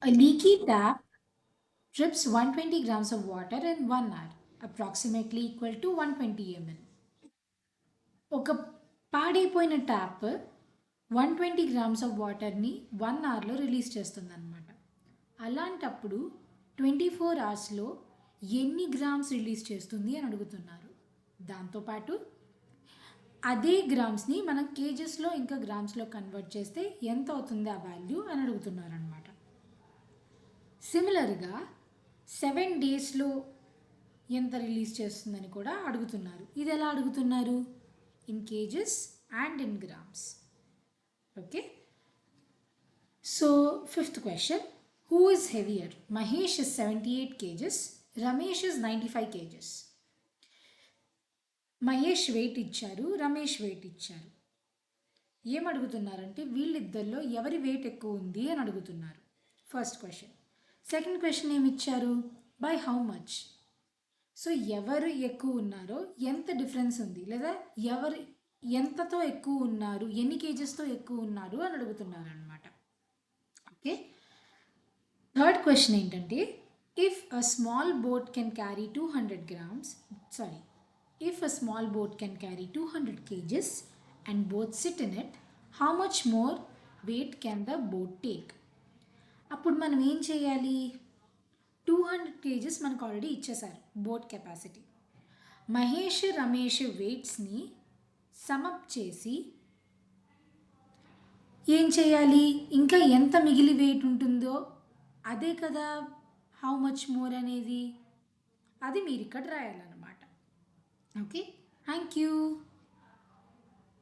A leaky tap drips 120 grams of water in 1 hour, approximately equal to 120 ml. ఒక పాడైపోయిన tap 120 grams of వాటర్ని 1 అవర్లో release చేస్తుంది అనమాట. అలాంటప్పుడు 24 అవర్స్లో ఎన్ని గ్రామ్స్ రిలీజ్ చేస్తుంది అని అడుగుతున్నారు. దాంతోపాటు అదే గ్రామ్స్ని మనం కేజెస్లో ఇంకా గ్రామ్స్లో కన్వర్ట్ చేస్తే ఎంత అవుతుంది ఆ వాల్యూ అని అడుగుతున్నారు అనమాట. సిమిలర్గా 7 డేస్లో ఎంత రిలీజ్ చేస్తుందని కూడా అడుగుతున్నారు. ఇది ఎలా అడుగుతున్నారు? In kgs and in grams. Okay, so fifth question, who is heavier? Mahesh is 78 kgs, Ramesh is 95 kgs. Mahesh weight ఇచ్చారు, రమేష్ వెయిట్ ఇచ్చారు. ఏమడుగుతున్నారంటే వీళ్ళిద్దరిలో ఎవరి వెయిట్ ఎక్కువ ఉంది అని అడుగుతున్నారు. First question. సెకండ్ క్వశ్చన్ ఏమి ఇచ్చారు? By how much. సో ఎవరు ఎక్కువ ఉన్నారో ఎంత డిఫరెన్స్ ఉంది, లేదా ఎవరు ఎంతతో ఎక్కువ ఉన్నారు, ఎన్ని కేజెస్తో ఎక్కువ ఉన్నారు అని అడుగుతున్నారు అనమాట. ఓకే, థర్డ్ క్వశ్చన్ ఏంటంటే if a small boat can carry 200 grams, sorry, if a small boat can carry 200 kgs and both sit in it, how much more weight can the boat take? అప్పుడు మనం ఏం చేయాలి? 200 kgs మనకు already ఇచ్చేసారు boat capacity. Mahesh Ramesh వెయిట్స్ని sum up చేసి ఏం చేయాలి? ఇంకా ఎంత మిగిలి వెయిట్ ఉంటుందో అదే కదా హౌ మచ్ మోర్ అనేది, అది మీరు ఇక్కడ రాయాలన్నమాట. Okay, thank you.